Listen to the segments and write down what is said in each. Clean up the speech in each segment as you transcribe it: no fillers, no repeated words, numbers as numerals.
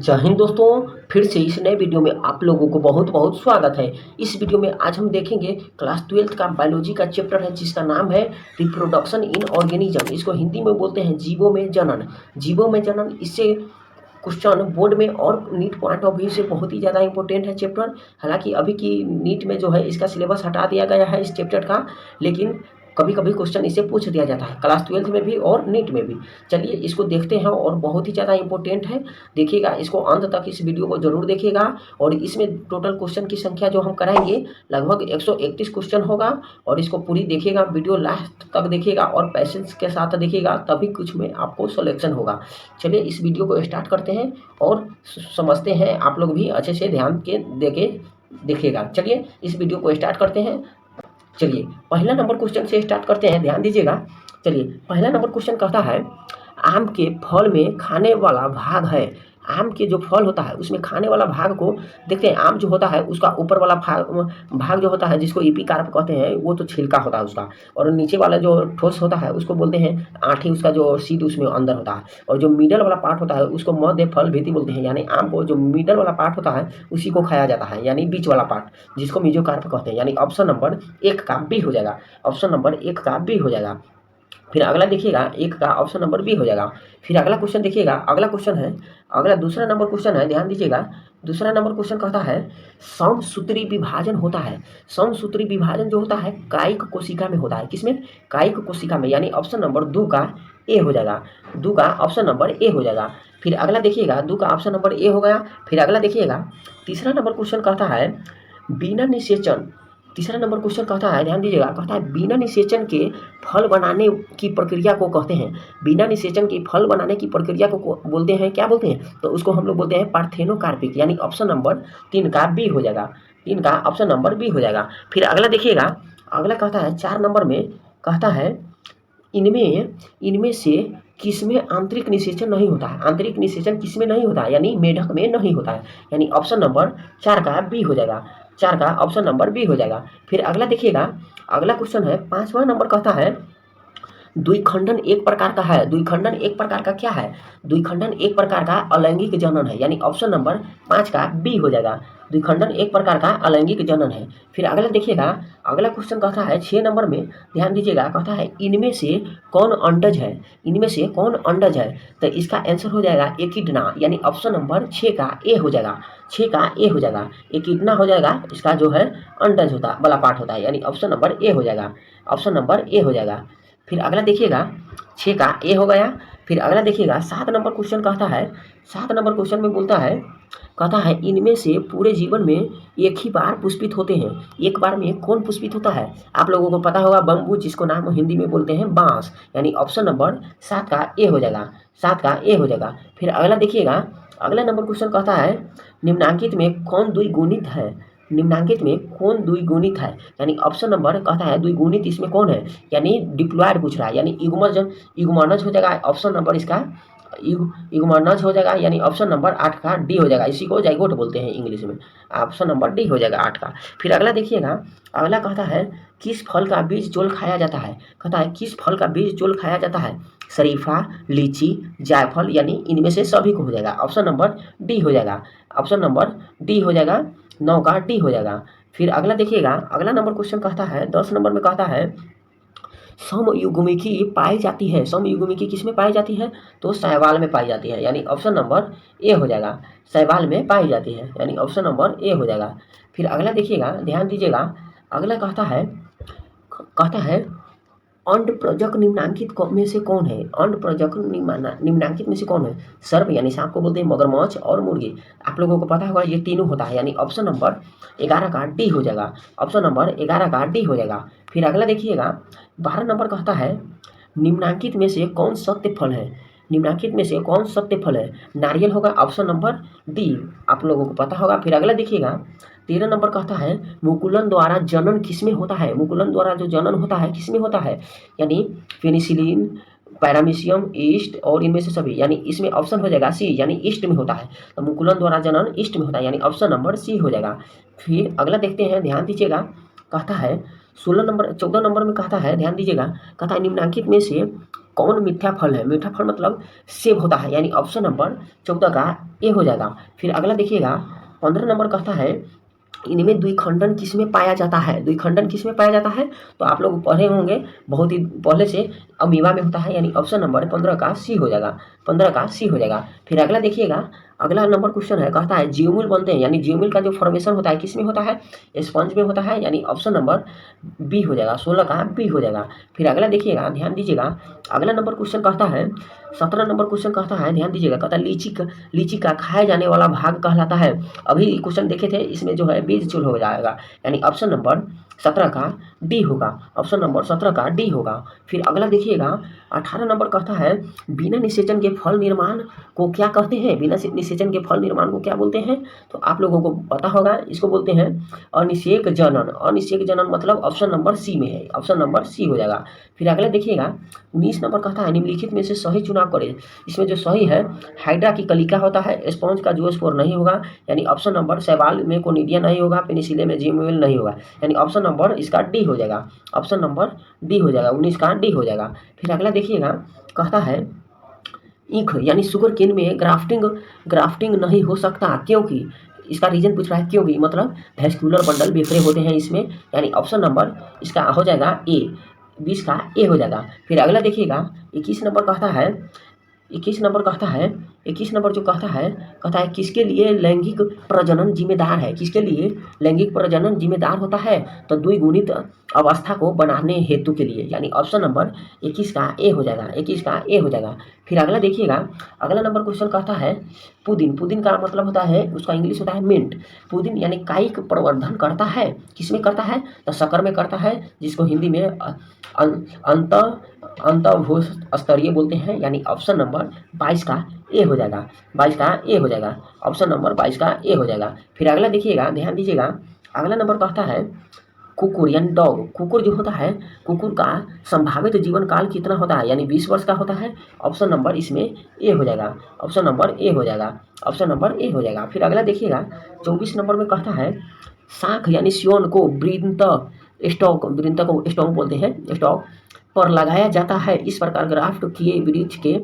जय हिंद दोस्तों, फिर से इस नए वीडियो में आप लोगों को बहुत बहुत स्वागत है। इस वीडियो में आज हम देखेंगे क्लास 12th का बायोलॉजी का चैप्टर है जिसका नाम है रिप्रोडक्शन इन ऑर्गेनिज्म। इसको हिंदी में बोलते हैं जीवों में जनन। जीवों में जनन, इससे क्वेश्चन बोर्ड में और नीट पॉइंट ऑफ व्यू से बहुत ही ज़्यादा इंपॉर्टेंट है चैप्टर। हालांकि अभी की नीट में जो है इसका सिलेबस हटा दिया गया है इस चैप्टर का, लेकिन कभी कभी क्वेश्चन इसे पूछ दिया जाता है क्लास 12th में भी और नीट में भी। चलिए इसको देखते हैं और बहुत ही ज़्यादा इंपॉर्टेंट है। देखिएगा इसको अंत तक, इस वीडियो को जरूर देखिएगा। और इसमें टोटल क्वेश्चन की संख्या जो हम कराएंगे लगभग 131 क्वेश्चन होगा। और इसको पूरी देखिएगा, वीडियो लास्ट तक देखिएगा और पैसेंस के साथ देखिएगा, तभी कुछ में आपको सिलेक्शन होगा। चलिए इस वीडियो को स्टार्ट करते हैं और समझते हैं। आप लोग भी अच्छे से ध्यान के देखिएगा। चलिए इस वीडियो को स्टार्ट करते हैं। चलिए पहला नंबर क्वेश्चन से स्टार्ट करते हैं, ध्यान दीजिएगा। चलिए पहला नंबर क्वेश्चन कहता है आम के फल में खाने वाला भाग है। आम के जो फल होता है उसमें खाने वाला भाग को देखते हैं। आम जो होता है उसका ऊपर वाला भाग जो होता है जिसको इपिकार्प कहते हैं, वो तो छिलका होता है उसका। और नीचे वाला जो ठोस होता है उसको बोलते हैं आठी, उसका जो सीड उसमें अंदर होता है। और जो मिडल वाला पार्ट होता है उसको मध्य फल भीति बोलते हैं। यानी आम को जो मिडल वाला पार्ट होता है उसी को खाया जाता है, यानी बीच वाला पार्ट जिसको मेसोकार्प कहते हैं। यानी ऑप्शन नंबर 1 का बी हो जाएगा। ऑप्शन नंबर 1 का बी हो जाएगा। फिर अगला देखिएगा 1 का ऑप्शन नंबर बी हो जाएगा। फिर अगला क्वेश्चन देखिएगा, अगला क्वेश्चन है, अगला दूसरा नंबर क्वेश्चन है, ध्यान दीजिएगा। दूसरा नंबर क्वेश्चन कहता है समसूत्री विभाजन होता है। समसूत्री विभाजन जो होता है कायिक कोशिका में होता है। किसमें? कायिक कोशिका में। यानी ऑप्शन नंबर 2 का ए हो जाएगा। 2 का ऑप्शन नंबर ए हो जाएगा। फिर अगला देखिएगा 2 का ऑप्शन नंबर ए हो गया। फिर अगला देखिएगा तीसरा नंबर क्वेश्चन कहता है बिना निषेचन। तीसरा नंबर क्वेश्चन कहता है, ध्यान दीजिएगा, कहता है बिना निषेचन के फल बनाने की प्रक्रिया को कहते हैं। बिना निषेचन के फल बनाने की प्रक्रिया को बोलते हैं, क्या बोलते हैं? तो उसको हम लोग बोलते हैं पार्थेनोकार्पिक। यानी ऑप्शन नंबर 3 का बी हो जाएगा। 3 का ऑप्शन नंबर बी हो जाएगा। फिर अगला देखिएगा, अगला कहता है 4 नंबर में कहता है इनमें से किसमें आंतरिक निषेचन नहीं होता है। आंतरिक निषेचन किसमें नहीं होता है? यानी मेढक में नहीं होता है। यानी ऑप्शन नंबर 4 का बी हो जाएगा। 4 का ऑप्शन नंबर बी हो जाएगा। फिर अगला देखिएगा, अगला क्वेश्चन है 5वां नंबर कहता है द्विखंडन एक प्रकार का है। द्विखंडन एक प्रकार का क्या है? द्विखंडन एक प्रकार का अलैंगिक जनन है। यानी ऑप्शन नंबर 5 का बी हो जाएगा। द्विखंडन एक प्रकार का अलैंगिक जनन है। फिर अगला देखिएगा, अगला क्वेश्चन कहता है 6 नंबर में, ध्यान दीजिएगा, कहता है इनमें से कौन अंडज है? इनमें से कौन अंडज है? तो इसका आंसर हो जाएगा एकिडना। यानी ऑप्शन नंबर 6 का ए हो जाएगा। 6 का ए हो जाएगा। एकिडना हो जाएगा, इसका जो है अंडज होता है, बड़ा पार्ट होता है। यानी ऑप्शन नंबर ए हो जाएगा। ऑप्शन नंबर ए हो जाएगा। फिर अगला देखिएगा 6 का ए हो गया। फिर अगला देखिएगा 7 नंबर क्वेश्चन कहता है, 7 नंबर क्वेश्चन में बोलता है, कहता है इनमें से पूरे जीवन में एक ही बार पुष्पित होते हैं। एक बार में कौन पुष्पित होता है? आप लोगों को पता होगा बम्बू, जिसको नाम हिंदी में बोलते हैं बांस। यानी ऑप्शन नंबर 7 का ए हो जाएगा। 7 का ए हो जाएगा। फिर अगला देखिएगा, अगला नंबर क्वेश्चन कहता है निम्नांकित में कौन द्विगुणित है? निम्नांकित में कौन द्विगुणित है? यानी ऑप्शन नंबर कहता है द्विगुणित इसमें कौन है? यानी डिप्लॉयड पूछ रहा है। यानी युग्मनज हो जाएगा। ऑप्शन नंबर इसका युग्मनज हो जाएगा। यानी ऑप्शन नंबर 8 का डी हो जाएगा। इसी को जाइगोट बोलते हैं इंग्लिश में। ऑप्शन नंबर डी हो जाएगा 8 का। फिर अगला देखिएगा, अगला कहता है किस फल का बीज चोल खाया जाता है? कहता है किस फल का बीज चोल खाया जाता है? शरीफा, लीची, जायफल, यानी इनमें से सभी को हो जाएगा। ऑप्शन नंबर डी हो जाएगा। ऑप्शन नंबर डी हो जाएगा। 9 का डी हो जाएगा। फिर अगला देखिएगा, अगला नंबर क्वेश्चन कहता है 10 नंबर में कहता है समयुग्मिकी पाई जाती है। समयुग्मिकी किसमें पाई जाती है? तो शैवाल में पाई जाती है। यानी ऑप्शन नंबर ए हो जाएगा। शैवाल में पाई जाती है। यानी ऑप्शन नंबर ए हो जाएगा। फिर अगला देखिएगा, ध्यान दीजिएगा, अगला कहता है अंड प्रजक निम्नांकित में से कौन है? अंड प्रजक निम्नांकित में से कौन है? सर्प, यानी सांप को बोलते हैं, मगरमच्छ और मुर्गी। आप लोगों को पता होगा ये तीनों होता है। यानी ऑप्शन नंबर 11 का डी हो जाएगा। ऑप्शन नंबर 11 का डी हो जाएगा। फिर अगला देखिएगा 12 नंबर कहता है निम्नांकित में से कौन सत्य फल है? निम्नांकित में से कौन सत्य फल है? नारियल होगा। ऑप्शन नंबर डी, आप लोगों को पता होगा। फिर अगला देखिएगा 13 नंबर कहता है मुकुलन द्वारा जनन किसमें होता है? मुकुलन द्वारा जो जनन होता है किसमें होता है? यानी पेनिसिलिन, पैरामीशियम, ईस्ट और इनमें से सभी। यानी इसमें ऑप्शन हो जाएगा सी, यानी ईस्ट में होता है। तो मुकुलन द्वारा जनन ईस्ट में होता है। यानी ऑप्शन नंबर सी हो जाएगा। फिर अगला देखते हैं, ध्यान दीजिएगा, कहता है 14 नंबर में कहता है, ध्यान दीजिएगा, कहता है निम्नांकित में से कौन मीठा फल है? मीठा फल मतलब सेब होता है, यानी ऑप्शन नंबर 14 का ए हो जाएगा। फिर अगला देखिएगा 15 नंबर कहता है इनमें द्विखंडन किसमें पाया जाता है? द्विखंडन किसमें पाया जाता है? तो आप लोग पढ़े होंगे बहुत ही पहले से, अमीबा में होता है, यानी ऑप्शन नंबर 15 का सी हो जाएगा। 15 का सी हो जाएगा। फिर अगला देखिएगा, अगला नंबर क्वेश्चन है, कहता है जियोमिल बनते हैं, यानी जियोमिल का जो फॉर्मेशन होता है किसमें होता है? स्पंज में होता है, यानी ऑप्शन नंबर बी हो जाएगा। 16 का बी हो जाएगा। फिर अगला देखिएगा, ध्यान दीजिएगा, अगला नंबर क्वेश्चन कहता है 17 नंबर क्वेश्चन कहता है, ध्यान दीजिएगा, कहता है लीची का खाए जाने वाला भाग कहलाता है। अभी क्वेश्चन देखे थे, इसमें जो है बीज चूल हो जाएगा, यानी ऑप्शन नंबर 17 का डी होगा। ऑप्शन नंबर 17 का डी होगा। फिर अगला देखिएगा 18 नंबर कहता है बिना निषेचन के फल निर्माण को क्या कहते हैं? बिना निषेचन के फल निर्माण को क्या बोलते हैं? तो आप लोगों को पता होगा, इसको बोलते हैं अनिषेक जनन। अनिषेक जनन मतलब ऑप्शन नंबर सी में है, ऑप्शन नंबर सी हो जाएगा। फिर अगला देखिएगा 19 नंबर कहता है निम्नलिखित में से सही चुनाव करें। इसमें जो सही है, हाइड्रा की कलिका होता है, स्पॉन्ज का जूओस्पोर नहीं होगा, यानी ऑप्शन नंबर शैवाल में कोनिडिया नहीं होगा, पेनिसिलियम में जियोमिल नहीं होगा, यानी ऑप्शन नंबर इसका डी हो जाएगा। ऑप्शन नंबर डी हो जाएगा, 19 का डी हो जाएगा। फिर अगला देखिएगा, कहता है ईख यानी शुगर केन में ग्राफ्टिंग नहीं हो सकता, क्योंकि इसका रीजन पूछ रहा है, क्योंकि मतलब वेस्कुलर बंडल बिखरे होते हैं इसमें, यानी ऑप्शन नंबर इसका हो जाएगा ए, 20 का ए हो जाएगा। फिर अगला देखिएगा 21 नंबर कहता है, 21 नंबर कहता है, 21 नंबर जो कहता है किसके लिए लैंगिक प्रजनन जिम्मेदार है? किसके लिए लैंगिक प्रजनन जिम्मेदार होता है? तो द्विगुणित अवस्था को बनाने हेतु के लिए, यानी ऑप्शन नंबर 21 का ए हो जाएगा, 21 का ए हो जाएगा। फिर अगला देखिएगा, अगला नंबर क्वेश्चन कहता है पुदीन। पुदीन का मतलब होता है, उसका इंग्लिश होता है मिंट। पुदीन यानी कायिक प्रवर्धन करता है, किसमें करता है? तो शक्कर में करता है, जिसको हिंदी में अंतःभूत स्तरीय बोलते हैं, यानी ऑप्शन नंबर 22 का ए हो जाएगा, 22 का ए हो जाएगा, ऑप्शन नंबर 22 का ए हो जाएगा। फिर अगला देखिएगा, ध्यान दीजिएगा, अगला नंबर कहता है कुकुर यानी डॉग। कुकुर जो होता है, कुकुर का संभावित जीवन काल कितना होता है? यानी 20 वर्ष का होता है, ऑप्शन नंबर इसमें ए हो जाएगा, ऑप्शन नंबर ए हो जाएगा, ऑप्शन नंबर ए हो जाएगा। फिर अगला देखिएगा 24 नंबर में कहता है शाख यानी स्योन को वृंत को स्टॉक बोलते हैं, स्टॉक पर लगाया जाता है। इस प्रकार ग्राफ्ट किए वृक्ष के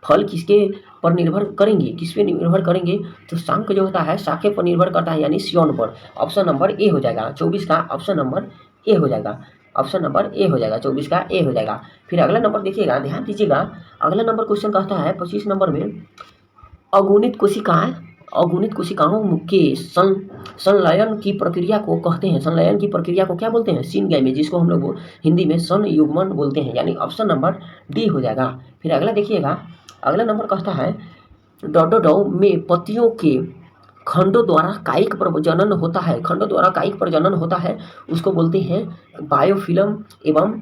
फल किसके पर निर्भर करेंगे? किस पे निर्भर करेंगे? तो शाख जो होता है शाखे पर निर्भर करता है, यानी स्योन पर। ऑप्शन नंबर ए हो जाएगा, 24 का ऑप्शन नंबर ए हो जाएगा, ऑप्शन नंबर ए हो जाएगा, 24 का ए हो जाएगा। फिर अगला नंबर देखिएगा, ध्यान दीजिएगा, अगला नंबर क्वेश्चन कहता है 25 नंबर में अगुणित कोशिकाओं के संलयन की प्रक्रिया को कहते हैं। संलयन की प्रक्रिया को क्या बोलते हैं? सिनगैमी, जिसको हम लोग हिंदी में संयुग्मन बोलते हैं, यानी ऑप्शन नंबर डी हो जाएगा। फिर अगला देखिएगा, अगला नंबर कहता है डोडोडो में पत्तियों के खंडों द्वारा कायिक प्रजनन होता है। खंडों द्वारा कायिक प्रजनन होता है, उसको बोलते हैं बायोफिल्म एवं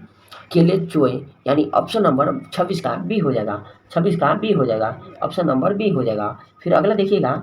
केलेचोए, यानी ऑप्शन नंबर 26 का बी हो जाएगा, 26 का बी हो जाएगा, ऑप्शन नंबर बी हो जाएगा। फिर अगला देखिएगा,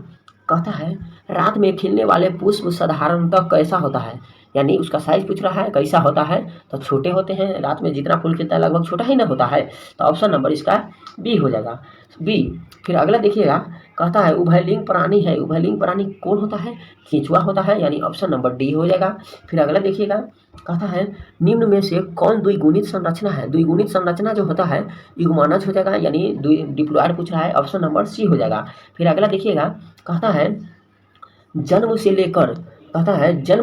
कहता है रात में खिलने वाले पुष्प साधारणतः कैसा होता है? यानी उसका साइज पूछ रहा है, कैसा होता है? तो छोटे होते हैं, रात में जितना फूल खिलता है लगभग छोटा ही ना होता है, तो ऑप्शन नंबर इसका बी हो जाएगा, बी। फिर अगला देखिएगा, कहता है उभयलिंग प्राणी है। उभयलिंग प्राणी कौन होता है? केंचुआ होता है, यानी ऑप्शन नंबर डी हो जाएगा। फिर अगला देखिएगा, कहता है निम्न में से कौन द्विगुणित संरचना है? द्विगुणित संरचना जो होता है युग्मनज हो जाएगा, यानी डिप्लॉयड पूछ रहा है, ऑप्शन नंबर सी हो जाएगा। फिर अगला देखिएगा, कहता है जन्म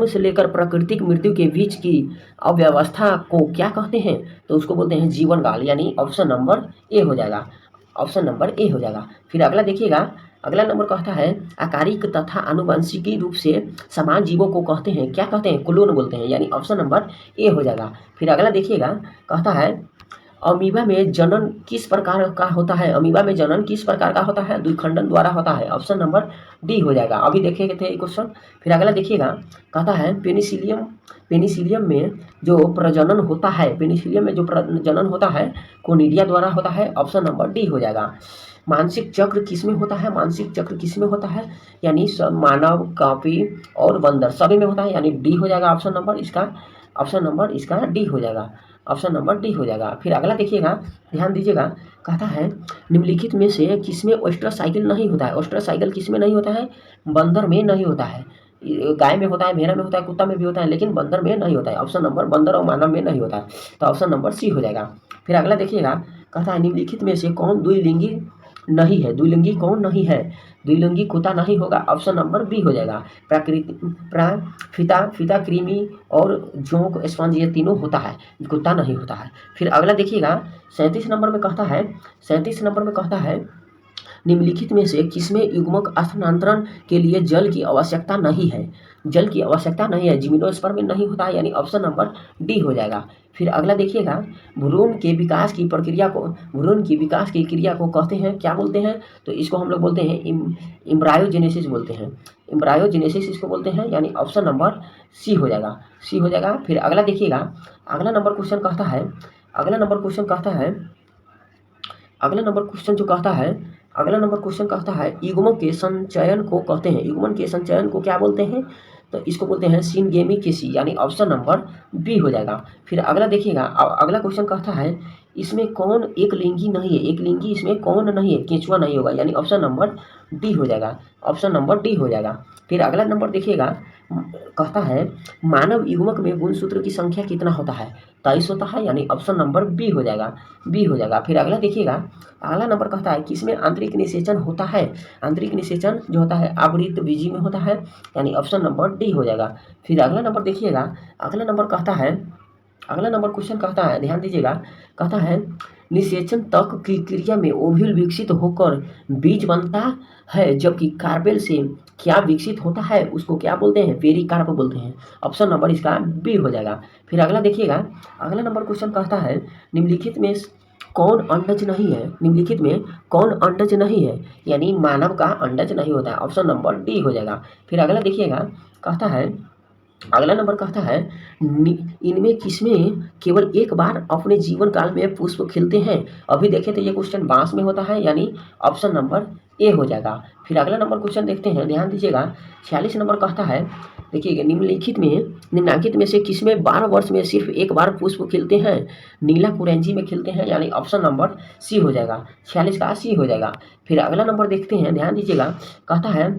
से लेकर प्राकृतिक मृत्यु के बीच की अव्यवस्था को क्या कहते हैं? तो उसको बोलते हैं जीवन काल, यानी ऑप्शन नंबर ए हो जाएगा, ऑप्शन नंबर ए हो जाएगा। फिर अगला देखिएगा, अगला नंबर कहता है आकारिक तथा आनुवंशिकी रूप से समान जीवों को कहते हैं, क्या कहते हैं? क्लोन बोलते हैं, यानी ऑप्शन नंबर ए हो जाएगा। फिर अगला देखिएगा, कहता है अमीबा में जनन किस प्रकार का होता है? अमीबा में जनन किस प्रकार का होता है? द्विखंडन द्वारा होता है, ऑप्शन नंबर डी हो जाएगा। अभी देखेंगे थे क्वेश्चन। फिर अगला देखिएगा, कहता है पेनिसिलियम में जो प्रजनन होता है, पेनिसिलियम में जो प्रजनन होता है कोनिडिया द्वारा होता है, ऑप्शन नंबर डी हो जाएगा। मानसिक चक्र किसमें होता है? मानसिक चक्र किसमें होता है? यानी मानव, काफी और बंदर सभी में होता है, यानी डी हो जाएगा, ऑप्शन नंबर इसका, ऑप्शन नंबर इसका डी हो जाएगा, ऑप्शन नंबर डी हो जाएगा। फिर अगला देखिएगा, ध्यान दीजिएगा, कहता है निम्नलिखित में से किसमें ओस्ट्रासाइकिल नहीं होता है? ओस्ट्रासाइकिल किसमें नहीं होता है? बंदर में नहीं होता है, गाय में होता है, भेड़ा में होता है, कुत्ता में भी होता है, लेकिन बंदर में नहीं होता है, ऑप्शन नंबर बंदर और मानव में नहीं होता है, तो ऑप्शन नंबर सी हो जाएगा। फिर अगला देखिएगा, कहता है निम्नलिखित में से कौन द्विलिंगी नहीं है, द्विलिंगी कौन नहीं है, द्विलिंगी कुत्ता नहीं होगा, ऑप्शन नंबर बी हो जाएगा। फिता फिता कृमि और जोंक स्पंज ये तीनों होता है, कुत्ता नहीं होता है। फिर अगला देखिएगा 37 नंबर में कहता है, 37 नंबर में कहता है निम्नलिखित में से किसमें युग्मक स्थानांतरण के लिए जल की आवश्यकता नहीं है, जल की आवश्यकता नहीं है, जिम्नोस्पर्म में नहीं होता है, यानी ऑप्शन नंबर डी हो जाएगा। फिर अगला देखिएगा भ्रूण के विकास की प्रक्रिया को, भ्रूण की विकास की क्रिया को कहते हैं क्या बोलते हैं, तो इसको हम लोग बोलते हैं एम्ब्रायोजेनेसिस बोलते हैं, एम्ब्रायोजेनेसिस इसको बोलते हैं, यानी ऑप्शन नंबर सी हो जाएगा, सी हो जाएगा। फिर अगला देखिएगा अगला नंबर क्वेश्चन कहता है, अगला नंबर क्वेश्चन कहता है, अगला नंबर क्वेश्चन जो कहता है, अगला नंबर क्वेश्चन कहता है युग्मक के संचयन को कहते हैं, युग्मन के संचयन को क्या बोलते हैं, तो इसको बोलते हैं सिनगेमिकेसी, यानी ऑप्शन नंबर बी हो जाएगा। फिर अगला देखिएगा अगला क्वेश्चन कहता है इसमें कौन एक लिंगी नहीं है, एक लिंगी इसमें कौन नहीं है, केंचुआ नहीं होगा, यानी ऑप्शन नंबर डी हो जाएगा, ऑप्शन नंबर डी हो जाएगा। फिर अगला नंबर देखिएगा कहता है मानव युग्मक में गुणसूत्र की संख्या कितना होता है, 23 होता है, यानी ऑप्शन नंबर बी हो जाएगा, बी हो जाएगा। फिर अगला देखिएगा अगला नंबर कहता है किसमें आंतरिक निषेचन होता है, आंतरिक निषेचन जो होता है आवृत बीजी में होता है, यानी ऑप्शन नंबर डी हो जाएगा। फिर अगला नंबर देखिएगा अगला नंबर कहता है, अगला नंबर क्वेश्चन कहता है ध्यान दीजिएगा, कहता है निषेचन तक की क्रिया में ओव्यूल विकसित होकर बीज बनता है, जबकि कार्पेल से क्या विकसित होता है उसको क्या बोलते हैं, पेरिकार्प बोलते हैं, ऑप्शन नंबर इसका बी हो जाएगा। फिर अगला देखिएगा अगला नंबर क्वेश्चन कहता है निम्नलिखित में कौन अंडज नहीं है, निम्नलिखित में कौन अंडज नहीं है, यानी मानव का अंडज नहीं होता है, ऑप्शन नंबर डी हो जाएगा। फिर अगला देखिएगा कहता है अगला नंबर कहता है इनमें किसमें केवल एक बार अपने जीवन काल में पुष्प खिलते हैं, अभी देखें तो ये क्वेश्चन बांस में होता है, यानी ऑप्शन नंबर ए हो जाएगा। फिर अगला नंबर क्वेश्चन देखते हैं, ध्यान दीजिएगा 46 नंबर कहता है देखिएगा निम्नलिखित में से किसमें 12 वर्ष में सिर्फ एक बार पुष्प खिलते हैं, नीला कुरेंजी में खिलते हैं, यानी ऑप्शन नंबर सी हो जाएगा, 46 का सी हो जाएगा। फिर अगला नंबर देखते हैं, ध्यान दीजिएगा कहता है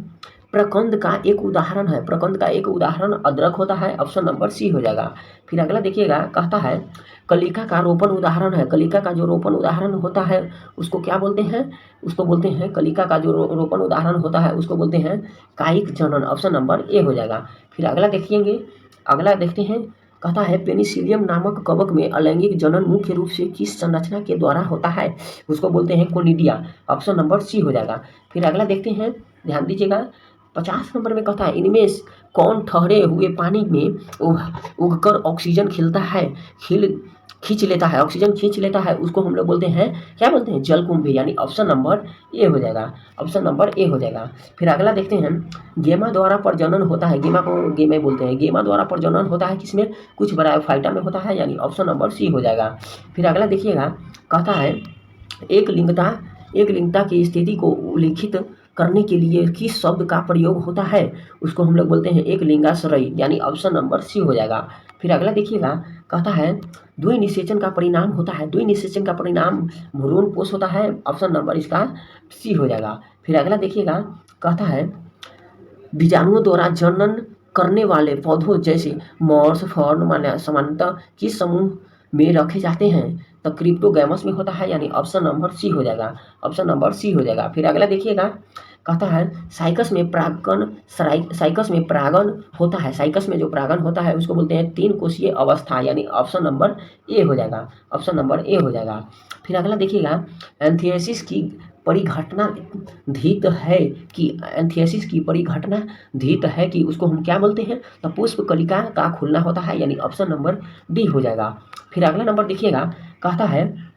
प्रकंद का एक उदाहरण है, प्रकंद का एक उदाहरण अदरक होता है, ऑप्शन नंबर सी हो जाएगा। फिर अगला देखिएगा कहता है कलिका का रोपण उदाहरण है, कलिका का जो रोपण उदाहरण होता है उसको क्या बोलते हैं, उसको बोलते हैं कलिका का जो रोपण उदाहरण होता है उसको बोलते हैं कायिक जनन, ऑप्शन नंबर ए हो जाएगा। फिर अगला देखिएंगे अगला देखते हैं कहता है पेनिसिलियम नामक कवक में अलैंगिक जनन मुख्य रूप से किस संरचना के द्वारा होता है, उसको बोलते हैं कोनिडिया, ऑप्शन नंबर सी हो जाएगा। फिर अगला देखते हैं, ध्यान दीजिएगा 50 नंबर में कहता है इनमें कौन ठहरे हुए पानी में उगकर ऑक्सीजन खिलता है, खींच लेता है, ऑक्सीजन खींच लेता है, उसको हम लोग बोलते हैं क्या बोलते हैं जलकुंभी, यानी ऑप्शन नंबर ए हो जाएगा, ऑप्शन नंबर ए हो जाएगा। फिर अगला देखते हैं गेमा द्वारा प्रजनन होता है, गेमा को गेमे बोलते हैं, गेमा द्वारा प्रजनन होता है किसमें, कुछ ब्रायोफाइटा में होता है, यानी ऑप्शन नंबर सी हो जाएगा। फिर अगला देखिएगा कहता है एक लिंगता की स्थिति को उल्लिखित करने के लिए किस शब्द का प्रयोग होता है, उसको हम लोग बोलते हैं एक लिंगाश्रयी, यानी ऑप्शन नंबर सी हो जाएगा। फिर अगला देखिएगा कहता है द्विनिषेचन का परिणाम होता है, द्विनिषेचन का परिणाम भ्रूणपोष होता है, ऑप्शन नंबर इसका सी हो जाएगा। फिर अगला देखिएगा कहता है बीजाणुओं द्वारा जनन करने वाले पौधों जैसे मॉर्स फर्न सामान्यतः किस समूह में रखे जाते हैं, तो क्रिप्टोगैमस में होता है, यानी ऑप्शन नंबर सी हो जाएगा, ऑप्शन नंबर सी हो जाएगा। फिर अगला देखिएगा कहता है साइकस में परागन होता है, साइकस में जो परागन होता है उसको बोलते हैं 3 कोशीय अवस्था, यानी ऑप्शन नंबर ए हो जाएगा, ऑप्शन नंबर ए हो जाएगा। फिर अगला देखिएगा एंथियासिस की परिघटना धित है कि, एंथियासिस की परिघटना धित है कि उसको हम क्या बोलते हैं, तो पुष्प कलिका का खुलना होता है, यानी ऑप्शन नंबर डी हो जाएगा। फिर अगला नंबर देखिएगा कहता है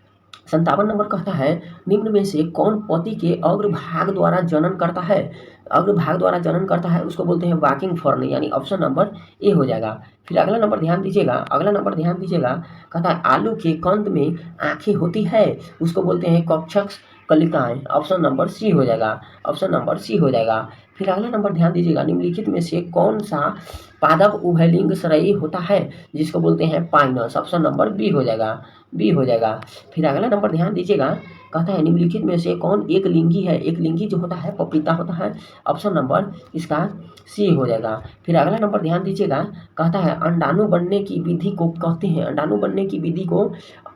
57 नंबर कहता है निम्न में से कौन पति के अग्रभाग द्वारा जनन करता है, अग्रभाग द्वारा जनन करता है उसको बोलते हैं वॉकिंग फर्न, यानी ऑप्शन नंबर ए हो जाएगा। फिर अगला नंबर ध्यान दीजिएगा, अगला नंबर ध्यान दीजिएगा कहता है आलू के कंद में आंखें होती है, उसको बोलते हैं कक्षक कलिकाएं, ऑप्शन नंबर सी हो जाएगा, ऑप्शन नंबर सी हो जाएगा। फिर अगला नंबर ध्यान दीजिएगा, निम्नलिखित में से कौन सा पादप उभयलिंग श्रेयी होता है, जिसको बोलते हैं पाइनस। ऑप्शन नंबर बी हो जाएगा, बी हो जाएगा। फिर अगला नंबर ध्यान दीजिएगा, कहता है निम्नलिखित में से कौन एक लिंगी है। एक लिंगी जो होता है पपीता होता है। ऑप्शन नंबर इसका सी हो जाएगा। फिर अगला नंबर ध्यान दीजिएगा, कहता है अंडाणु बनने की विधि को कहते हैं, अंडाणु बनने की विधि को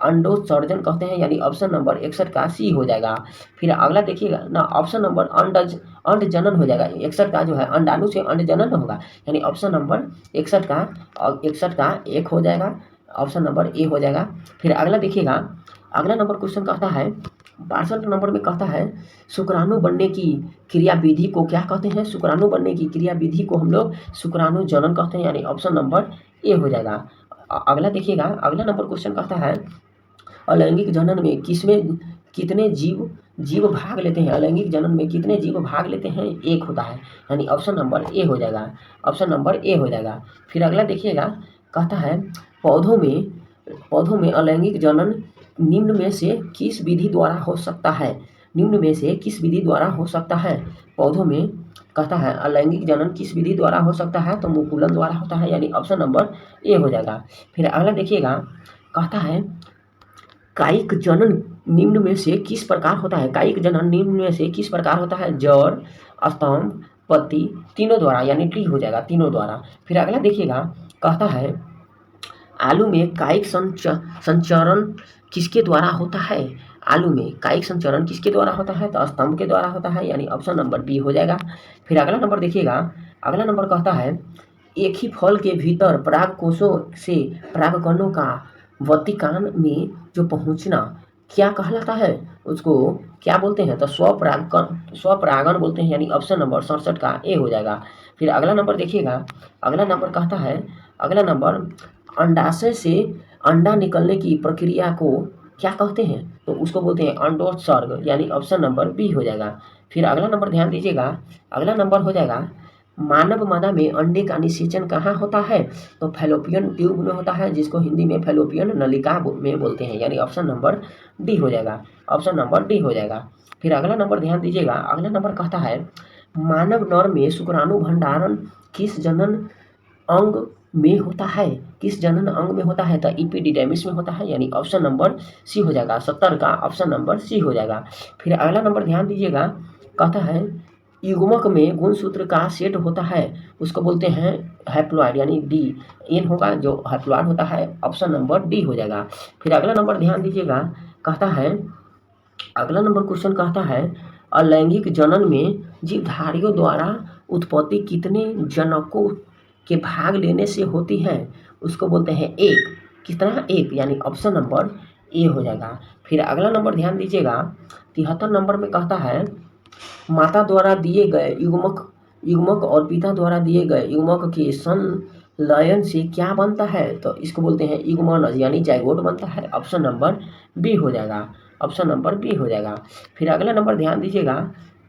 अंडोत्सर्जन कहते हैं, यानी ऑप्शन नंबर 61 का सी हो जाएगा। फिर अगला देखिएगा ना, ऑप्शन नंबर अंड जनन हो जाएगा। 61 का जो है अंडाणु से अंड जनन होगा, यानी ऑप्शन नंबर 61 का 61 का एक हो जाएगा, ऑप्शन नंबर ए हो जाएगा। फिर अगला देखिएगा, अगला नंबर क्वेश्चन कहता है 62 नंबर में कहता है शुक्राणु बनने की क्रिया विधि को क्या कहते हैं। शुक्राणु बनने की क्रिया विधि को हम लोग शुक्राणु जनन कहते हैं, यानी ऑप्शन नंबर ए हो जाएगा। अगला देखिएगा, अगला नंबर क्वेश्चन कहता है अलैंगिक जनन में कितने जीव भाग लेते हैं। अलैंगिक जनन में कितने जीव भाग लेते हैं, एक होता है, यानी ऑप्शन नंबर ए हो जाएगा, ऑप्शन नंबर ए हो जाएगा। फिर अगला देखिएगा, कहता है पौधों में अलैंगिक जनन निम्न में से किस विधि द्वारा हो सकता है। निम्न में से किस विधि द्वारा हो सकता है पौधों में, कहता है अलैंगिक जनन किस विधि द्वारा हो सकता है, तो मुकुलन द्वारा होता है, यानी ऑप्शन नंबर ए हो जाएगा। फिर अगला देखिएगा, कहता है कायिक जनन निम्न में से किस प्रकार होता है। कायिक जनन निम्न में से किस प्रकार होता है, जड़, स्तंभ, पत्ती, तीनों द्वारा, यानी टी हो जाएगा, तीनों द्वारा। फिर अगला देखिएगा, कहता है आलू में कायिक संचरण किसके द्वारा होता है। आलू में कायिक संचरण किसके द्वारा होता है, तो स्तंभ के द्वारा होता है, यानी ऑप्शन नंबर बी हो जाएगा। फिर अगला नंबर देखिएगा, अगला नंबर कहता है एक ही फल के भीतर पराग कोषों से परागकणों का वतिकान में जो पहुंचना क्या कहलाता है, उसको क्या बोलते हैं, तो स्वपरागण बोलते हैं, यानी ऑप्शन नंबर 67 का ए हो जाएगा। फिर अगला नंबर देखिएगा, अगला नंबर कहता है, अगला नंबर अंडाशय से अंडा निकलने की प्रक्रिया को क्या कहते हैं, तो उसको बोलते हैं अंडोत्सर्ग, यानी ऑप्शन नंबर बी हो जाएगा। फिर अगला नंबर ध्यान दीजिएगा, अगला नंबर हो जाएगा मानव मादा में अंडे का निषेचन कहाँ होता है, तो फैलोपियन ट्यूब में होता है, जिसको हिंदी में फैलोपियन नलिका में बोलते हैं, यानी ऑप्शन नंबर डी हो जाएगा, ऑप्शन नंबर डी हो जाएगा। फिर अगला नंबर ध्यान दीजिएगा, अगला नंबर कहता है मानव नर में शुक्राणु भंडारण किस जनन अंग में होता है। किस जनन अंग में होता है, तो इपिडिडैमिस में होता है, यानी ऑप्शन नंबर सी हो जाएगा, 70 का ऑप्शन नंबर सी हो जाएगा। फिर अगला नंबर ध्यान दीजिएगा, कहता है युग्मक में गुणसूत्र का सेट होता है, उसको बोलते हैं हैप्लॉइड, यानी डी एन होगा जो हैप्लॉइड होता है, ऑप्शन नंबर डी हो जाएगा। फिर अगला नंबर ध्यान दीजिएगा, कहता है अगला नंबर क्वेश्चन कहता है अलैंगिक जनन में जीवधारियों द्वारा उत्पत्ति कितने जनकों के भाग लेने से होती है, उसको बोलते हैं एक, कितना, एक, यानी ऑप्शन नंबर ए हो जाएगा। फिर अगला नंबर ध्यान दीजिएगा, 73 नंबर में कहता है माता द्वारा दिए गए युग्मक और पिता द्वारा दिए गए युग्मक के संलयन से क्या बनता है, तो इसको बोलते हैं युग्मनज, यानी जाइगोट बनता है, ऑप्शन नंबर बी हो जाएगा, ऑप्शन नंबर बी हो जाएगा। फिर अगला नंबर ध्यान दीजिएगा,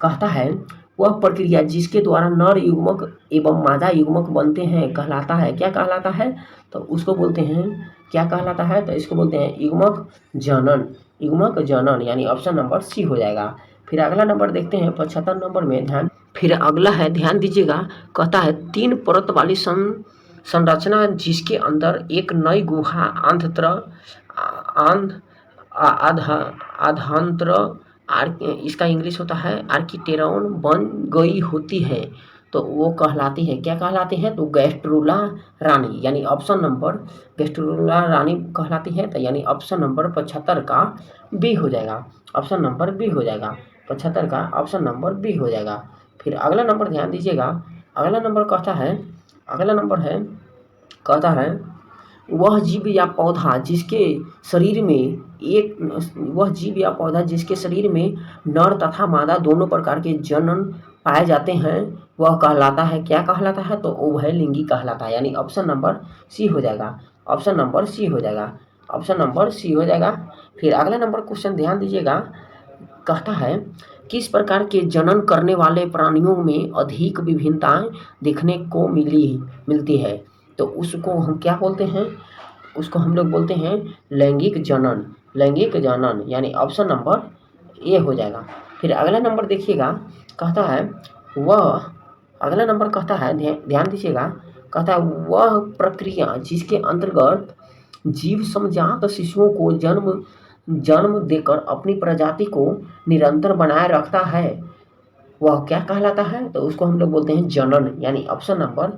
कहता है वह प्रक्रिया जिसके द्वारा नर युग्मक एवं मादा युग्मक बनते हैं कहलाता है, क्या कहलाता है, तो उसको बोलते हैं, क्या कहलाता है, तो इसको बोलते हैं युग्मक जनन, युग्मक जनन, यानी ऑप्शन नंबर सी हो जाएगा। फिर अगला नंबर देखते हैं 75 नंबर में ध्यान, फिर अगला है ध्यान दीजिएगा, कहता है 3 परत वाली संरचना जिसके अंदर एक नई गुहा आधांतर इसका इंग्लिश होता है आर्किटेरॉन बन गई होती है, तो वो कहलाती है, क्या कहलाती है, तो गैस्ट्रोला रानी, यानी ऑप्शन नंबर गैस्ट्रोला रानी कहलाती है, तो यानी ऑप्शन नंबर 75 का बी हो जाएगा, ऑप्शन नंबर बी हो जाएगा, 75 का ऑप्शन नंबर बी हो जाएगा। फिर अगला नंबर ध्यान दीजिएगा, अगला नंबर कहता है, अगला नंबर है, कहता है वह जीव या पौधा जिसके शरीर में वह जीव या पौधा जिसके शरीर में नर तथा मादा दोनों प्रकार के जनन पाए जाते हैं वह कहलाता है, क्या कहलाता है, तो उभयलिंगी कहलाता है, यानी ऑप्शन नंबर सी हो जाएगा, ऑप्शन नंबर सी हो जाएगा, ऑप्शन नंबर सी हो जाएगा। फिर अगला नंबर क्वेश्चन ध्यान दीजिएगा, कहता है किस प्रकार के जनन करने वाले प्राणियों में अधिक विभिन्नताएं देखने को मिलती है, तो उसको हम क्या बोलते हैं, उसको हम लोग बोलते हैं लैंगिक जनन, लैंगिक जनन, यानी ऑप्शन नंबर ए हो जाएगा। फिर अगला नंबर देखिएगा, कहता है वह अगला नंबर कहता है, ध्यान दीजिएगा, कहता है वह प्रक्रिया जिसके अंतर्गत जीव समजात शिशुओं को जन्म जन्म देकर अपनी प्रजाति को निरंतर बनाए रखता है, वह क्या कहलाता है? तो उसको हम लोग बोलते हैं जनन, यानी ऑप्शन नंबर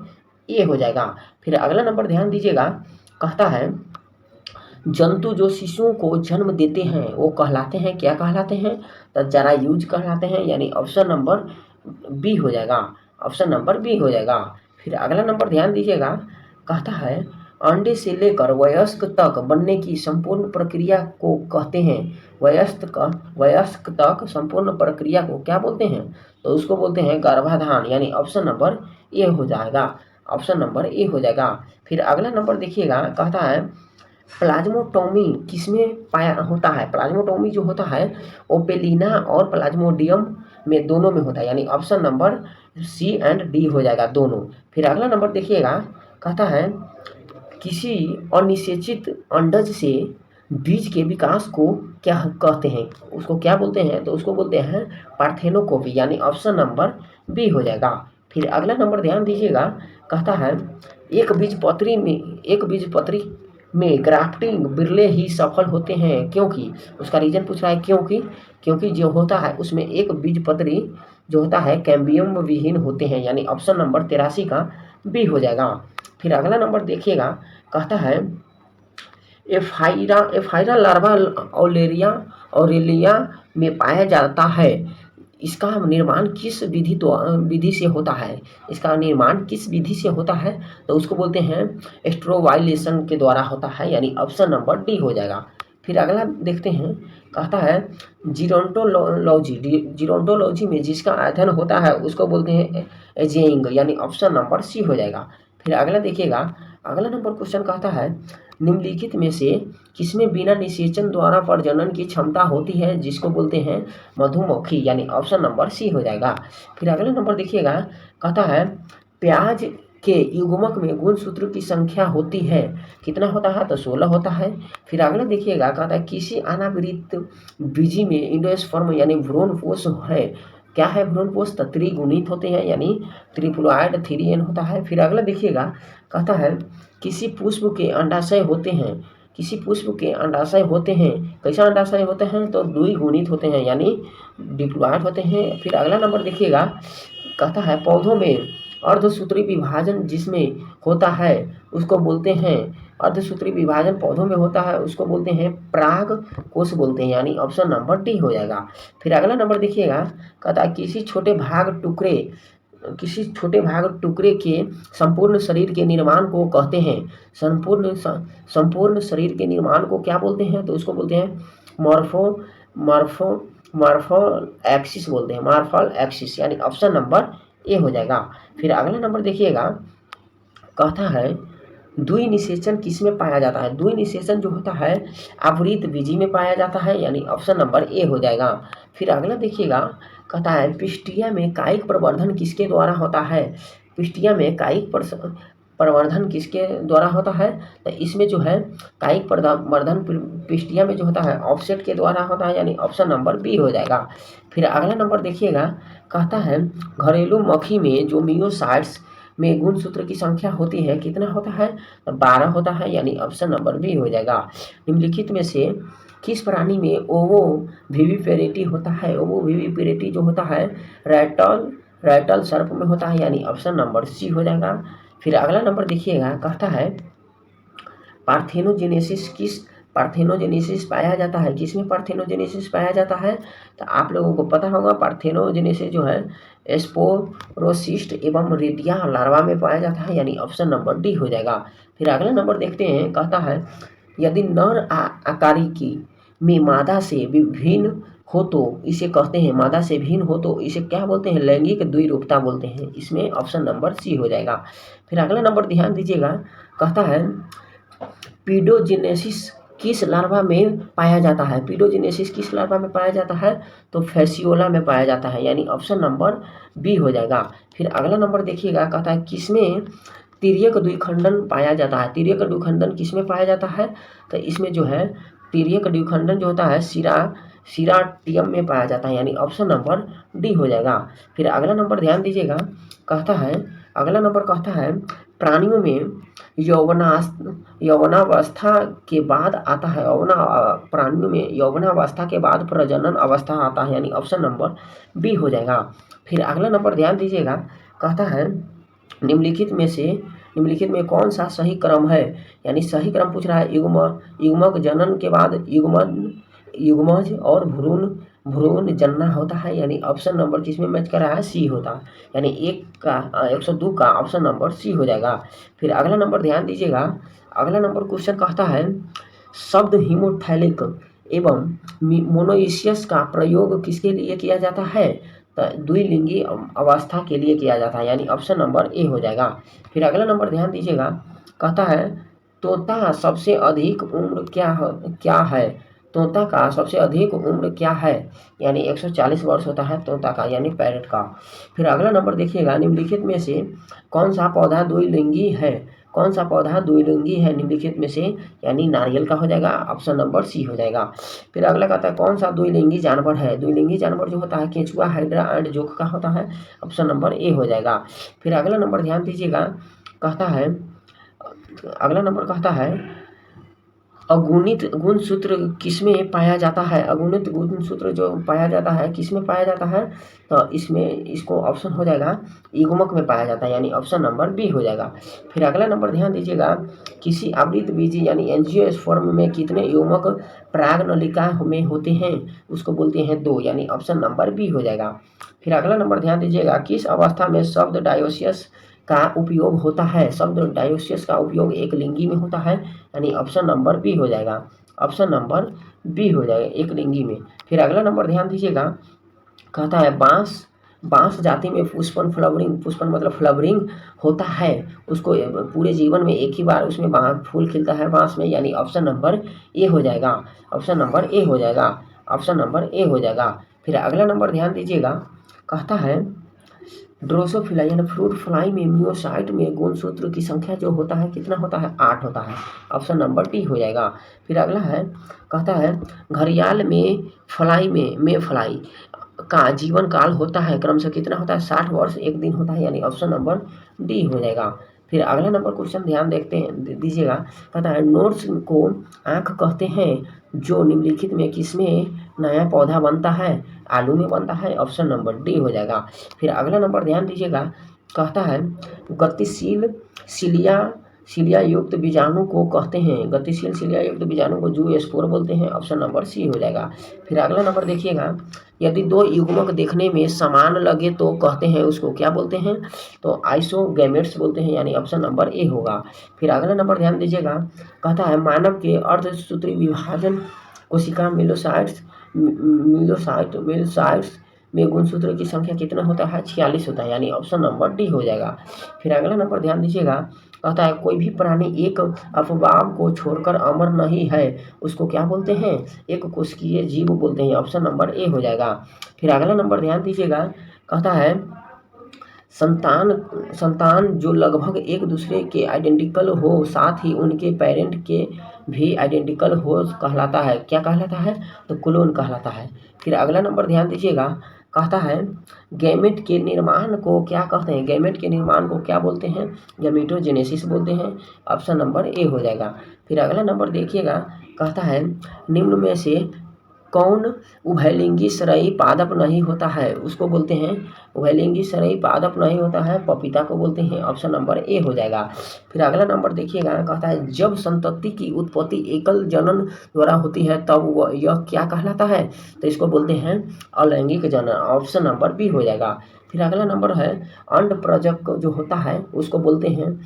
ए हो जाएगा। फिर अगला नंबर ध्यान दीजिएगा, कहता है जंतु जो शिशुओं को जन्म देते हैं वो कहलाते हैं, क्या कहलाते हैं? तो जरायुज कहलाते हैं, यानी ऑप्शन नंबर बी हो जाएगा, ऑप्शन नंबर बी हो जाएगा। फिर अगला नंबर ध्यान दीजिएगा, कहता है अंडे से लेकर वयस्क तक बनने की संपूर्ण प्रक्रिया को कहते हैं, वयस्क तक संपूर्ण प्रक्रिया को क्या बोलते हैं? तो उसको बोलते हैं गर्भाधान, यानी ऑप्शन नंबर ए हो जाएगा, ऑप्शन नंबर ए हो जाएगा। फिर अगला नंबर देखिएगा, कहता है प्लाज्मोटोमी किसमें पाया होता है? प्लाज्मोटोमी जो होता है ओपेलिना और प्लाज्मोडियम में, दोनों में होता है, यानी option number C and D हो जाएगा, दोनों। फिर अगला नंबर देखिएगा, कहता है किसी अनिषेचित अंडज से बीज के विकास को क्या कहते हैं? उसको क्या बोलते हैं? तो उसको बोलते हैं पार्थेनोकोपी, यानी ऑप्शन नंबर बी हो जाएगा। फिर अगला नंबर ध्यान दीजिएगा, कहता है एक बीजपत्री में ग्राफ्टिंग बिरले ही सफल होते हैं, क्योंकि उसका रीजन पूछ रहा है, क्योंकि जो होता है उसमें एक बीजपत्री जो होता है कैम्बियम विहीन होते हैं, यानी ऑप्शन नंबर 83 का बी हो जाएगा। फिर अगला नंबर देखिएगा, कहता है एफाइरा लार्वा ऑरेलिया में पाया जाता है, इसका निर्माण किस विधि से होता है? इसका निर्माण किस विधि से होता है? तो उसको बोलते हैं एस्ट्रोवाइलेशन के द्वारा होता है, यानी ऑप्शन नंबर डी हो जाएगा। फिर अगला देखते हैं, कहता है जीरोंटोलॉजी में जिसका अध्ययन होता है उसको बोलते हैं एजेइंग, यानी ऑप्शन नंबर सी हो जाएगा। फिर अगला देखिएगा, अगला नंबर क्वेश्चन कहता है निम्नलिखित में से किसमें बिना निषेचन द्वारा प्रजनन की क्षमता होती है, जिसको बोलते हैं मधुमक्खी, यानी ऑप्शन नंबर सी हो जाएगा। फिर अगला नंबर देखिएगा, कहता है प्याज के युग्मक में गुणसूत्र की संख्या होती है, कितना होता है? तो 16 होता है। फिर अगला देखिएगा, कहता है किसी अनावृत बीजी में इंडोस्पर्म यानी भ्रूणपोष है, क्या है भ्रूणपोष? तो त्रिगुणित होते हैं, यानी ट्रिप्लॉइड 3n होता है। फिर अगला देखिएगा, कहता है किसी पुष्प के अंडाशय होते हैं, कैसा अंडाशय होते हैं? तो द्विगुणित होते हैं, यानी डिप्लॉइड होते हैं। फिर अगला नंबर देखिएगा, कहता है पौधों में अर्धसूत्री विभाजन जिसमें होता है उसको बोलते हैं, अर्धसूत्री विभाजन पौधों में होता है उसको बोलते हैं पराग कोष बोलते हैं, यानी ऑप्शन नंबर डी हो जाएगा। फिर अगला नंबर देखिएगा, कहता है किसी छोटे भाग टुकड़े के संपूर्ण शरीर के निर्माण को कहते हैं, संपूर्ण शरीर के निर्माण को क्या बोलते हैं? तो उसको बोलते हैं मॉर्फो एक्सिस बोलते हैं, मॉर्फल एक्सिस, यानी ऑप्शन नंबर ए हो जाएगा। फिर अगला नंबर देखिएगा, कहता है द्विनिषेचन किस में पाया जाता है? द्विनिषेचन जो होता है आवृत बीजी में पाया जाता है, यानी ऑप्शन नंबर ए हो जाएगा। फिर अगला देखिएगा, कहता है पिस्टिया में कायिक प्रवर्धन किसके द्वारा होता है? पिस्टिया में कायिक प्रवर्धन किसके द्वारा होता है? तो इसमें जो है कायिक प्रवर्धन पिस्टिया में जो होता है ऑफसेट के द्वारा होता है, यानी ऑप्शन नंबर बी हो जाएगा। फिर अगला नंबर देखिएगा, कहता है घरेलू मक्खी में जो मियोसाइट्स में गुणसूत्र की संख्या होती है कितना होता है? तो 12 होता है, यानी ऑप्शन नंबर बी हो जाएगा। निम्नलिखित में से किस प्राणी में ओवोविविपेरिटी होता है? ओवोविविपेरिटी जो होता है रैटल सर्प में होता है, यानी ऑप्शन नंबर सी हो जाएगा। फिर अगला नंबर देखिएगा, कहता है पार्थेनोजेनेसिस पाया जाता है, किसमें पार्थेनोजेनेसिस पाया जाता है? तो आप लोगों को पता होगा पार्थेनोजेनेसिस जो है स्पोरोसिस्ट एवं रेडिया लार्वा में पाया जाता है, यानी ऑप्शन नंबर डी हो जाएगा। फिर अगला नंबर देखते हैं, कहता है यदि नर आकारिकी में मादा से भिन्न हो तो इसे कहते हैं, मादा से भिन्न हो तो इसे क्या बोलते हैं? लैंगिक द्विरूपता बोलते हैं, इसमें ऑप्शन नंबर सी हो जाएगा। फिर अगला नंबर ध्यान दीजिएगा, कहता है पीडोजेनेसिस किस लार्वा में पाया जाता है? पीडोजेनेसिस किस लार्वा में पाया जाता है? तो फैसियोला में पाया जाता है, यानी ऑप्शन नंबर बी हो जाएगा। फिर अगला नंबर देखिएगा, कहता है किसमें तिर्यक द्विखंडन पाया जाता है? तिर्यक द्विखंडन किसमें पाया जाता है? तो इसमें जो है तिर्यक द्विखंडन जो होता है सीराटियम में पाया जाता है, यानी ऑप्शन नंबर डी हो जाएगा। फिर अगला नंबर ध्यान दीजिएगा, कहता है अगला नंबर कहता है प्राणियों में यौवनावस्था के बाद आता है, प्राणियों में यौवनावस्था के बाद प्रजनन अवस्था आता है, यानी ऑप्शन नंबर बी हो जाएगा। फिर अगला नंबर ध्यान दीजिएगा, कहता है निम्नलिखित में कौन सा सही क्रम है, यानी सही क्रम पूछ रहा है। युग्मक जनन के बाद युग्मज और भ्रूण जन्ना होता है, यानी ऑप्शन नंबर किसमें मैच कर रहा है, सी होता है, यानी 102 का ऑप्शन नंबर सी हो जाएगा। फिर अगला नंबर ध्यान दीजिएगा, अगला नंबर क्वेश्चन कहता है शब्द हीमोथैलिक एवं मोनोइसियस का प्रयोग किसके लिए किया जाता है, तो द्विलिंगी अवस्था के लिए किया जाता है, यानी ऑप्शन नंबर ए हो जाएगा। फिर अगला नंबर ध्यान दीजिएगा, कहता है तोता सबसे अधिक उम्र क्या है, तोता का सबसे अधिक उम्र क्या है, यानी 140 वर्ष होता है तोता का, यानी पैरट का। फिर अगला नंबर देखिएगा, निम्नलिखित में से कौन सा पौधा द्विलिंगी है, निम्नलिखित में से, यानी नारियल का हो जाएगा, ऑप्शन नंबर सी हो जाएगा। फिर अगला कहता है कौन सा द्विलिंगी जानवर है, द्विलिंगी जानवर जो होता है केंचुआ, हाइड्रा एंड जोक का होता है, ऑप्शन नंबर ए हो जाएगा। फिर अगला नंबर ध्यान दीजिएगा, कहता है अगला नंबर कहता है अगुणित गुणसूत्र किसमें पाया जाता है, अगुणित गुणसूत्र जो पाया जाता है किसमें पाया जाता है, तो इसको ऑप्शन हो जाएगा युग्मक में पाया जाता है, यानी ऑप्शन नंबर बी हो जाएगा। फिर अगला नंबर ध्यान दीजिएगा, किसी आवृतबीजी यानी एंजियोस्पर्म में कितने युग्मक परागनलिका में होते हैं, उसको बोलते हैं 2, यानी ऑप्शन नंबर बी हो जाएगा। फिर अगला नंबर ध्यान दीजिएगा, किस अवस्था में शब्द डायोसियस का उपयोग होता है, शब्द डायोसियस का उपयोग एक लिंगी में होता है, यानी ऑप्शन नंबर बी हो जाएगा, ऑप्शन नंबर बी हो जाएगा एक लिंगी में। फिर अगला नंबर ध्यान दीजिएगा, कहता है बांस जाति में पुष्पन मतलब फ्लावरिंग होता है, उसको पूरे जीवन में एक ही बार उसमें फूल खिलता है बांस में, यानी ऑप्शन नंबर ए हो जाएगा, ऑप्शन नंबर ए हो जाएगा, ऑप्शन नंबर ए हो जाएगा। फिर अगला नंबर ध्यान दीजिएगा, कहता है ड्रोसोफिला यानी फ्रूट फ्लाई में मियोसाइट में गुणसूत्र की संख्या जो होता है कितना होता है, 8 होता है, ऑप्शन नंबर डी हो जाएगा। फिर अगला है, कहता है घड़ियाल में फ्लाई का जीवन काल होता है क्रमशः कितना होता है, 60 वर्ष 1 दिन होता है, यानी ऑप्शन नंबर डी हो जाएगा। फिर अगला नंबर क्वेश्चन ध्यान दीजिएगा, कहता है नोट्स को आँख कहते हैं जो निम्नलिखित में किसमें नया पौधा बनता है, आलू में बनता है, ऑप्शन नंबर डी हो जाएगा। फिर अगला नंबर ध्यान दीजिएगा, कहता है गतिशील सिलिया युक्त बीजाणु को कहते हैं, गतिशील सिलिया युक्त बीजाणु को जूस्पोर बोलते हैं, ऑप्शन नंबर सी हो जाएगा। फिर अगला नंबर देखिएगा, यदि 2 युग्मक देखने में समान लगे तो कहते हैं उसको क्या बोलते हैं, तो आइसोगैमेट्स बोलते हैं, यानी ऑप्शन नंबर ए होगा। फिर अगला नंबर ध्यान दीजिएगा, कहता है मानव के अर्धसूत्री विभाजन कोशिका मिलोसाइट्स में गुणसूत्र की संख्या कितना होता है, 46 होता है, यानी ऑप्शन नंबर डी हो जाएगा। फिर अगला नंबर ध्यान दीजिएगा, कहता है कोई भी प्राणी एक अपवाद को छोड़कर अमर नहीं है, उसको क्या बोलते हैं, एक कोशिकीय जीव बोलते हैं, ऑप्शन नंबर ए हो जाएगा। फिर अगला नंबर ध्यान दीजिएगा, कहता है संतान जो लगभग एक दूसरे के आइडेंटिकल हो साथ ही उनके पेरेंट के भी आइडेंटिकल हो कहलाता है, क्या कहलाता है, तो क्लोन कहलाता है। फिर अगला नंबर ध्यान दीजिएगा, कहता है गैमेट के निर्माण को क्या कहते हैं, गैमेट के निर्माण को क्या बोलते हैं, गैमेटोजेनेसिस बोलते हैं, ऑप्शन नंबर ए हो जाएगा। फिर अगला नंबर देखिएगा, कहता है निम्न में से कौन उभयलिंगी शरयी पादप नहीं होता है, उसको बोलते हैं उभयलिंगी शरयी पादप नहीं होता है, पपीता को बोलते हैं, ऑप्शन नंबर ए हो जाएगा। फिर अगला नंबर देखिएगा, कहता है जब संतति की उत्पत्ति एकल जनन द्वारा होती है तब वह यह क्या कहलाता है, तो इसको बोलते हैं अलैंगिक जनन, ऑप्शन नंबर बी हो जाएगा। फिर अगला नंबर है अंड प्रजक जो होता है उसको बोलते हैं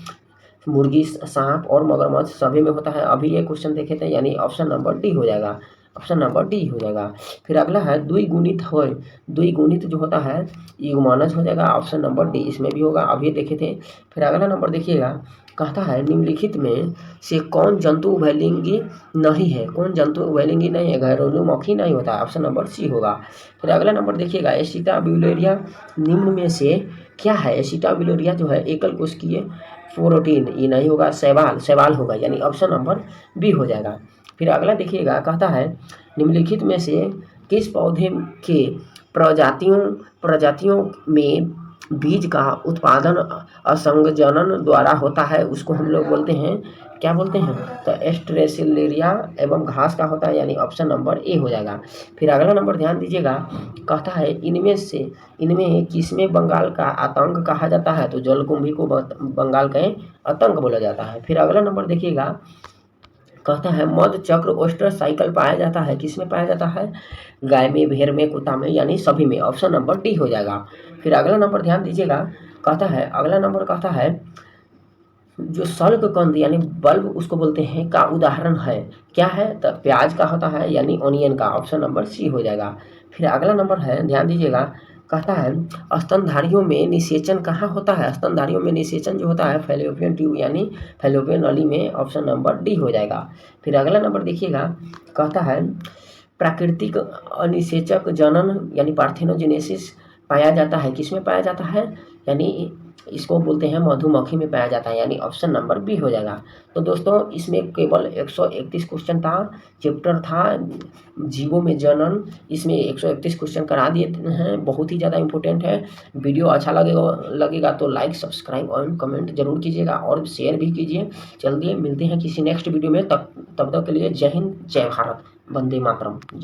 मुर्गी, सांप और मगरमच्छ सभी में होता है, अभी ये क्वेश्चन देखे थे, यानी ऑप्शन नंबर डी हो जाएगा, ऑप्शन नंबर डी हो जाएगा। फिर अगला है द्विगुणित जो होता है युग्मनज हो जाएगा, ऑप्शन नंबर डी इसमें भी होगा, अभी देखे थे। फिर अगला नंबर देखिएगा, कहता है निम्नलिखित में से कौन जंतु उभयलिंगी नहीं है, कौन जंतु उभयलिंगी नहीं है, घरेलुमौखी नहीं होता, ऑप्शन नंबर सी होगा। फिर अगला नंबर देखिएगा, एसिटाब्यूलेरिया निम्न में से क्या है, एसिटाब्यूलेरिया जो है एकल कोशिकीय प्रोटीन, ये नहीं होगा, शैवाल होगा, यानी ऑप्शन नंबर बी हो जाएगा। फिर अगला देखिएगा, कहता है निम्नलिखित में से किस पौधे के प्रजातियों प्रजातियों में बीज का उत्पादन असंजनन द्वारा होता है, उसको हम लोग बोलते हैं, क्या बोलते हैं? तो एस्ट्रेसिलेरिया एवं घास का होता है, यानी ऑप्शन नंबर ए हो जाएगा। फिर अगला नंबर ध्यान दीजिएगा, कहता है इनमें किसमें बंगाल का आतंक कहा जाता है? तो जलकुंभी को बंगाल का आतंक बोला जाता है। फिर अगला नंबर देखिएगा, कहता है मध चक्र ओस्टर साइकिल पाया जाता है, किसमें पाया जाता है? गाय में, भेड़ में, कुत्ता में, यानी सभी में। ऑप्शन नंबर डी हो जाएगा। फिर अगला नंबर ध्यान दीजिएगा, कहता है अगला नंबर कहता है जो शल्ककंद यानी बल्ब उसको बोलते हैं का उदाहरण है, क्या है? तो प्याज का होता है, यानी ऑनियन का। ऑप्शन नंबर सी हो जाएगा। फिर अगला नंबर है, ध्यान दीजिएगा, कहता है स्तनधारियों में निषेचन कहाँ होता है? स्तनधारियों में निषेचन जो होता है फैलोपियन ट्यूब यानी फैलोपियन नली में। ऑप्शन नंबर डी हो जाएगा। फिर अगला नंबर देखिएगा, कहता है प्राकृतिक अनिषेचक जनन यानी पार्थेनोजेनेसिस पाया जाता है, किसमें पाया जाता है? यानी इसको बोलते हैं मधुमक्खी में पाया जाता है, यानी ऑप्शन नंबर बी हो जाएगा। तो दोस्तों इसमें केवल 131 क्वेश्चन था, चैप्टर था जीवों में जनन। इसमें 131 क्वेश्चन करा दिए हैं, बहुत ही ज़्यादा इंपॉर्टेंट है। वीडियो अच्छा लगेगा तो लाइक, सब्सक्राइब और कमेंट जरूर कीजिएगा और शेयर भी कीजिए। चलिए मिलते हैं किसी नेक्स्ट वीडियो में, तब तक के लिए जय हिंद, जय भारत, वंदे मातरम, जय।